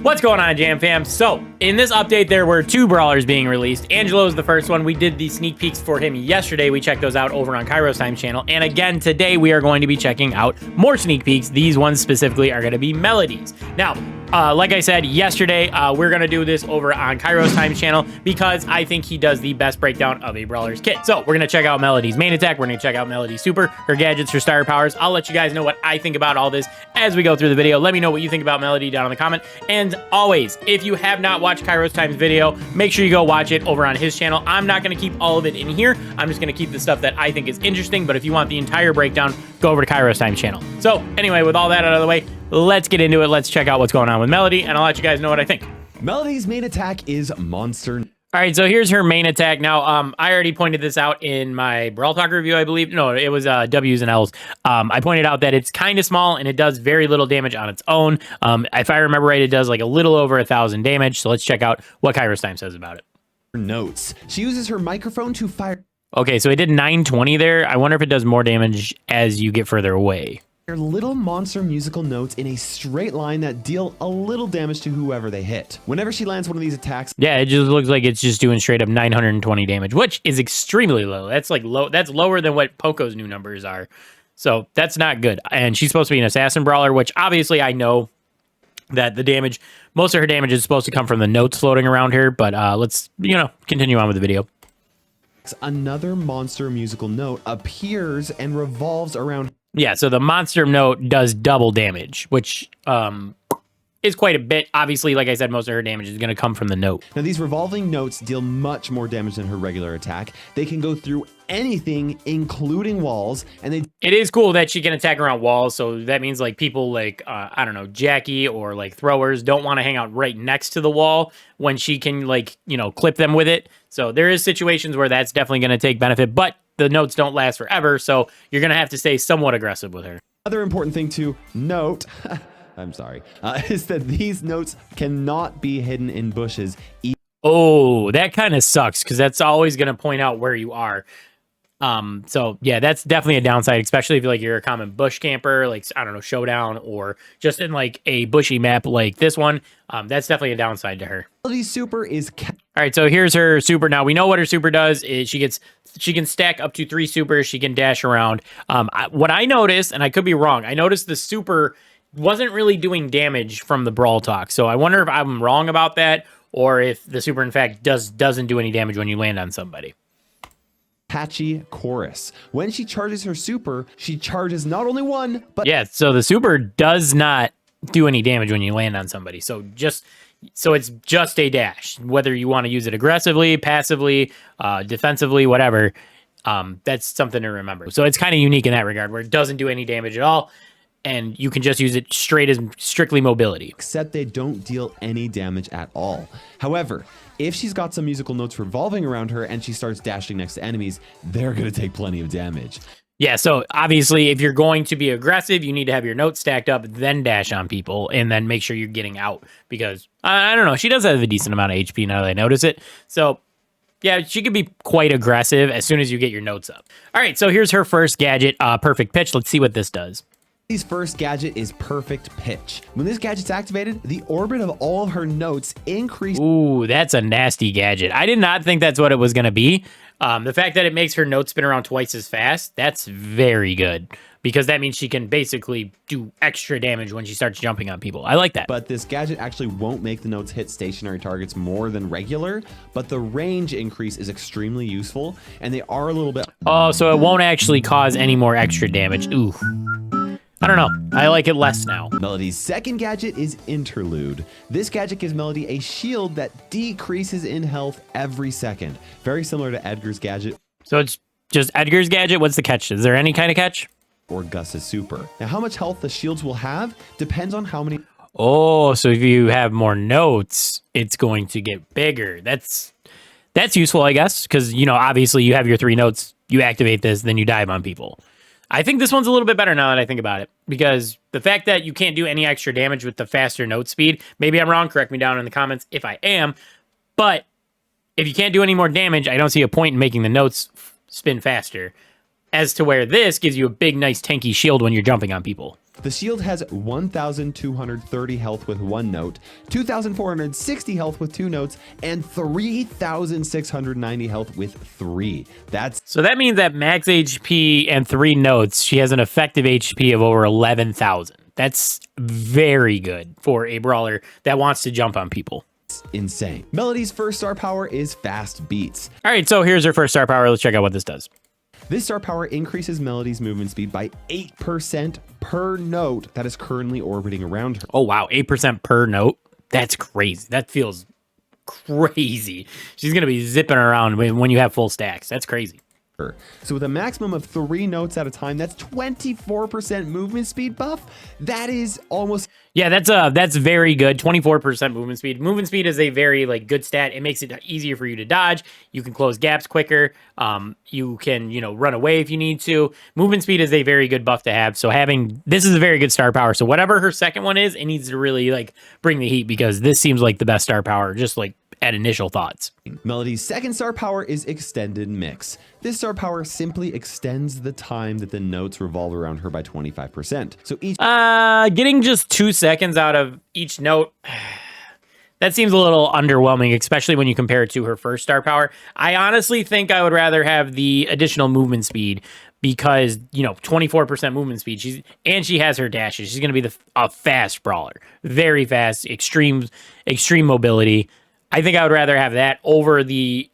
What's going on, Jam fam? So, in this update, there were 2 brawlers being released. Angelo is the first one. We did the sneak peeks for him yesterday. We checked those out over on Kairos Time channel. And again, today we are going to be checking out more sneak peeks. These ones specifically are going to be Melodies. Now, like I said yesterday, we're going to do this over on Kairos Time channel because I think he does the best breakdown of a brawler's kit. So, we're going to check out Melodie's main attack. We're going to check out Melodie's super, her gadgets, her star powers. I'll let you guys know what I think about all this as we go through the video. Let me know what you think about Melodie down in the comment. And always, if you have not watched Kairos Time's video, make sure you go watch it over on his channel. I'm not going to keep all of it in here. I'm just going to keep the stuff that I think is interesting. But if you want the entire breakdown, go over to Kairos Time channel. So anyway, with all that out of the way, let's get into it. Let's check out what's going on with Melodie, and I'll let you guys know what I think. Melodie's main attack is Monster. All right, so here's her main attack. Now, I already pointed this out in my Brawl Talk review, I believe. No, it was W's and L's. I pointed out that it's kind of small, and it does very little damage on its own. If I remember right, it does like a little over 1,000 damage. So let's check out what Kairos Time says about it. Notes. She uses her microphone to fire. Okay, so it did 920 there. I wonder if it does more damage as you get further away. Little monster musical notes in a straight line that deal a little damage to whoever they hit. Whenever she lands one of these attacks, yeah, it just looks like it's just doing straight up 920 damage, which is extremely low. That's like low. That's lower than what Poco's new numbers are. So that's not good. And she's supposed to be an assassin brawler, which obviously I know that the damage, most of her damage is supposed to come from the notes floating around her. But let's, continue on with the video. Another monster musical note appears and revolves around. Yeah, so the monster note does double damage, which is quite a bit. Obviously, like I said, most of her damage is going to come from the note. Now, these revolving notes deal much more damage than her regular attack. They can go through anything, including walls, and it is cool that she can attack around walls, so that means like people like, I don't know, Jackie or like throwers don't want to hang out right next to the wall when she can like, clip them with it. So there is situations where that's definitely going to take benefit, but the notes don't last forever, so you're going to have to stay somewhat aggressive with her. Another important thing to note, I'm sorry, is that these notes cannot be hidden in bushes. Oh, that kind of sucks, because that's always going to point out where you are. So yeah, that's definitely a downside, especially if you're a common bush camper, like, I don't know, Showdown, or just in like a bushy map like this one. That's definitely a downside to her. Melody's super is... All right, so here's her super. Now we know what her super does is she can stack up to 3 supers. She can dash around. What I noticed, and I could be wrong, I noticed the super wasn't really doing damage from the Brawl Talk. So I wonder if I'm wrong about that, or if the super in fact doesn't do any damage when you land on somebody. Patchy chorus. When she charges her super, she charges not only one, but... Yeah, so the super does not do any damage when you land on somebody. So it's just a dash. Whether you want to use it aggressively, passively, defensively, whatever, that's something to remember. So it's kind of unique in that regard, where it doesn't do any damage at all, and you can just use it straight as strictly mobility. Except they don't deal any damage at all. However, if she's got some musical notes revolving around her and she starts dashing next to enemies, they're going to take plenty of damage. Yeah, so obviously, if you're going to be aggressive, you need to have your notes stacked up, then dash on people, and then make sure you're getting out. Because, I don't know, she does have a decent amount of HP now that I notice it. So, yeah, she could be quite aggressive as soon as you get your notes up. All right, so here's her first gadget, Perfect Pitch. Let's see what this does. Melody's first gadget is Perfect Pitch. When this gadget's activated, the orbit of all of her notes increase. Ooh, that's a nasty gadget. I did not think that's what it was going to be. The fact that it makes her notes spin around twice as fast, that's very good. Because that means she can basically do extra damage when she starts jumping on people. I like that. But this gadget actually won't make the notes hit stationary targets more than regular, but the range increase is extremely useful, and they are a little bit... Oh, so it won't actually cause any more extra damage. Ooh. I don't know. I like it less now. Melodie's second gadget is Interlude. This gadget gives Melodie a shield that decreases in health every second. Very similar to Edgar's gadget. So it's just Edgar's gadget? What's the catch? Is there any kind of catch? Or Gus's super. Now, how much health the shields will have depends on how many... Oh, so if you have more notes, it's going to get bigger. That's useful, I guess, because, obviously you have your 3 notes, you activate this, then you dive on people. I think this one's a little bit better now that I think about it, because the fact that you can't do any extra damage with the faster note speed, maybe I'm wrong, correct me down in the comments if I am, but if you can't do any more damage, I don't see a point in making the notes spin faster, as to where this gives you a big, nice, tanky shield when you're jumping on people. The shield has 1,230 health with 1 note, 2,460 health with 2 notes, and 3,690 health with 3. So that means that max HP and 3 notes, she has an effective HP of over 11,000. That's very good for a brawler that wants to jump on people. Insane. Melodie's first star power is fast beats. All right, so here's her first star power. Let's check out what this does. This star power increases Melodie's movement speed by 8% per note that is currently orbiting around her. Oh, wow. 8% per note. That's crazy. That feels crazy. She's going to be zipping around when you have full stacks. That's crazy. So with a maximum of 3 notes at a time, that's 24% movement speed buff. That is almost... Yeah, that's very good. 24% movement speed. Movement speed is a very good stat. It makes it easier for you to dodge. You can close gaps quicker. You can, run away if you need to. Movement speed is a very good buff to have. So this is a very good star power. So whatever her second one is, it needs to really bring the heat, because this seems like the best star power, just at initial thoughts. Melodie's second star power is extended mix. This star power simply extends the time that the notes revolve around her by 25%. So each getting just 2 seconds out of each note, that seems a little underwhelming, especially when you compare it to her first star power. I honestly think I would rather have the additional movement speed, because 24% movement speed. She has her dashes. She's going to be a fast brawler, very fast, extreme mobility. I think I would rather have that over the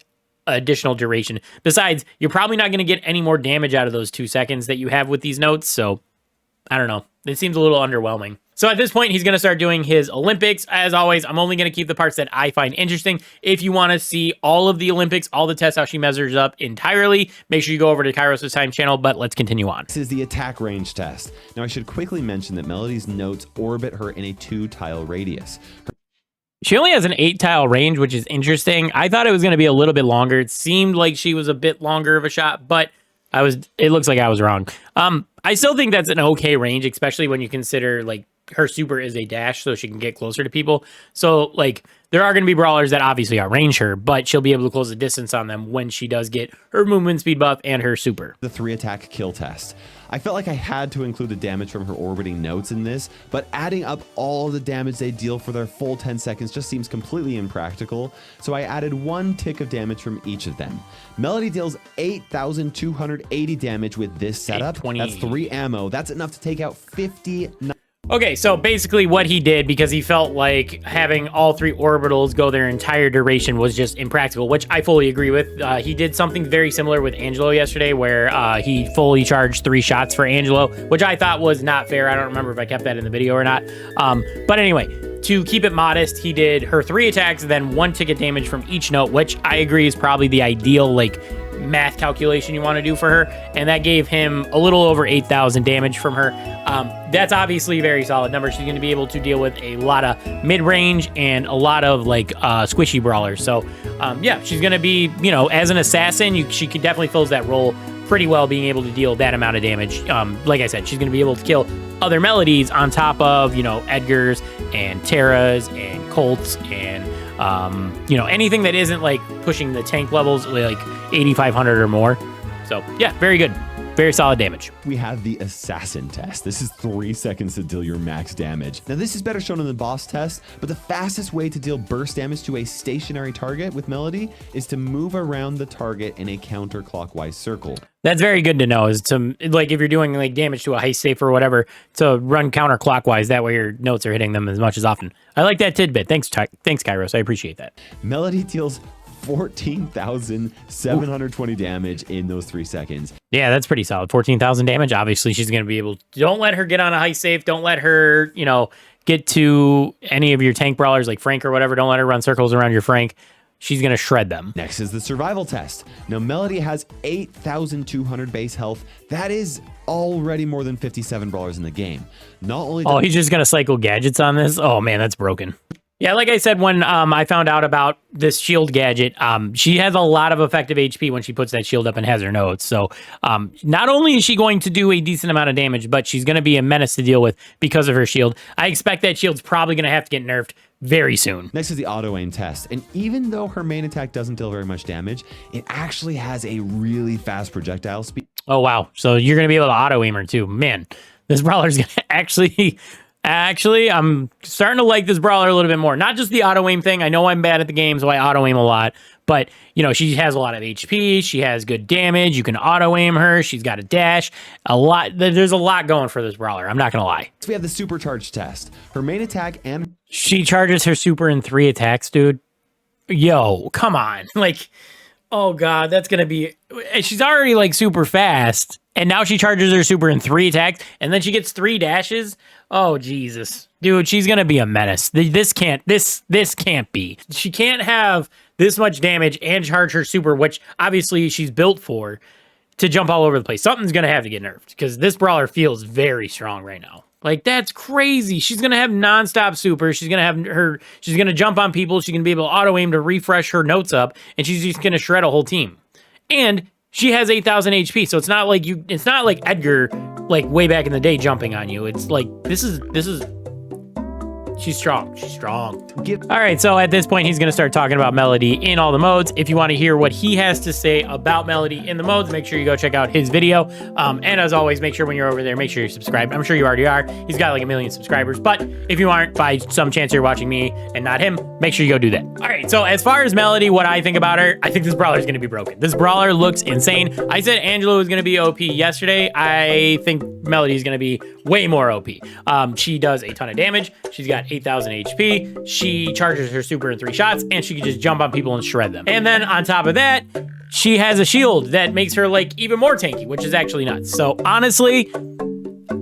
additional duration. Besides, you're probably not going to get any more damage out of those 2 seconds that you have with these notes. So I don't know. It seems a little underwhelming. So at this point, he's going to start doing his Olympics. As always, I'm only going to keep the parts that I find interesting. If you want to see all of the Olympics, all the tests, how she measures up entirely, make sure you go over to Kairos' Time channel, but let's continue on. This is the attack range test. Now, I should quickly mention that Melodie's notes orbit her in a 2-tile radius. She only has an 8-tile range, which is interesting. I thought it was going to be a little bit longer. It seemed like she was a bit longer of a shot, but it looks like I was wrong. I still think that's an okay range, especially when you consider her super is a dash, so she can get closer to people. So there are going to be brawlers that obviously outrange her, but she'll be able to close the distance on them when she does get her movement speed buff and her super. The 3-attack kill test. I felt like I had to include the damage from her orbiting notes in this, but adding up all the damage they deal for their full 10 seconds just seems completely impractical, so I added 1 tick of damage from each of them. Melodie deals 8,280 damage with this setup. That's 3 ammo. That's enough to take out 59. Okay, so basically what he did, because he felt like having all 3 orbitals go their entire duration was just impractical, which I fully agree with. He did something very similar with Angelo yesterday, where he fully charged 3 shots for Angelo, which I thought was not fair. I don't remember if I kept that in the video or not. But anyway, to keep it modest, he did her 3 attacks, then 1 ticket damage from each note, which I agree is probably the ideal math calculation you want to do for her, and that gave him a little over 8,000 damage from her. That's obviously a very solid number. She's going to be able to deal with a lot of mid-range and a lot of squishy brawlers. So yeah, she's going to be, as an assassin, she could definitely fills that role pretty well, being able to deal that amount of damage. Like I said, she's going to be able to kill other Melodies on top of, Edgar's and Tara's and Colt's and anything that isn't pushing the tank levels 8,500 or more. So yeah, very good. Very solid damage. We have the assassin test. This is 3 seconds to deal your max damage. Now this is better shown in the boss test, but the fastest way to deal burst damage to a stationary target with Melodie is to move around the target in a counterclockwise circle. That's very good to know, is to, if you're doing damage to a heist safe or whatever, to run counterclockwise. That way your notes are hitting them as much as often. I like that tidbit. Thanks, Kairos. I appreciate that. Melodie deals 14,720 damage in those 3 seconds. Yeah, that's pretty solid. 14,000 damage. Obviously, she's going to be able to... Don't let her get on a heist safe. Don't let her, get to any of your tank brawlers like Frank or whatever. Don't let her run circles around your Frank. She's going to shred them. Next is the survival test. Now, Melodie has 8,200 base health. That is already more than 57 brawlers in the game. Not only... Oh, he's just going to cycle gadgets on this? Oh, man, that's broken. Yeah, like I said, when I found out about this shield gadget, she has a lot of effective HP when she puts that shield up and has her notes. So not only is she going to do a decent amount of damage, but she's going to be a menace to deal with because of her shield. I expect that shield's probably going to have to get nerfed very soon. Next is the auto aim test. And even though her main attack doesn't deal very much damage, it actually has a really fast projectile speed. Oh, wow. So you're going to be able to auto aim her too. Man, This brawler's gonna actually, I'm starting to like this brawler a little bit more. Not just the auto aim thing. I know I'm bad at the game, so I auto aim a lot. But, you know, she has a lot of HP. She has good damage. You can auto aim her. She's got a dash. A lot. There's a lot going for this brawler. I'm not going to lie. So we have the supercharge test. Her main attack and... She charges her super in 3 attacks, dude. Yo, come on. Like, oh, God, that's going to be... She's already, like, super fast. And now she charges her super in 3 attacks. And then she gets 3 dashes. Oh, Jesus. Dude, she's going to be a menace. This can't be. She can't have this much damage and charge her super, which obviously she's built for, to jump all over the place. Something's going to have to get nerfed because this brawler feels very strong right now. Like, that's crazy. She's going to have nonstop super. She's going to jump on people. She's going to be able to auto aim to refresh her notes up, and she's just going to shred a whole team. And she has 8,000 HP, so it's not like Edgar, like way back in the day, jumping on you. It's like, she's strong. She's strong. All right, so at this point, he's going to start talking about Melodie in all the modes. If you want to hear what he has to say about Melodie in the modes, make sure you go check out his video. And as always, make sure when you're over there, make sure you're subscribed. I'm sure you already are. He's got like 1 million subscribers. But if you aren't, by some chance you're watching me and not him, make sure you go do that. All right, so as far as Melodie, what I think about her, I think this brawler is going to be broken. This brawler looks insane. I said Angela was going to be OP yesterday. I think Melodie is going to be way more OP. She does a ton of damage. She's got 8,000 HP. She charges her super in 3 shots, and she can just jump on people and shred them. And then on top of that, she has a shield that makes her like even more tanky, which is actually nuts. So honestly,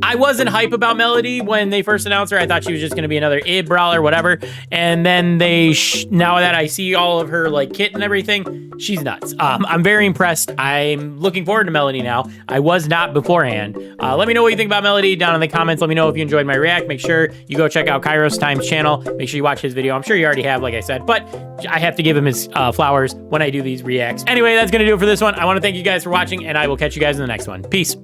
I wasn't hype about Melodie when they first announced her. I thought she was just going to be another id brawler, whatever. And then now that I see all of her like kit and everything, she's nuts. I'm very impressed. I'm looking forward to Melodie now. I was not beforehand. Let me know what you think about Melodie down in the comments. Let me know if you enjoyed my react. Make sure you go check out Kairos Time's channel. Make sure you watch his video. I'm sure you already have, like I said, but I have to give him his flowers when I do these reacts. Anyway, that's going to do it for this one. I want to thank you guys for watching, and I will catch you guys in the next one. Peace.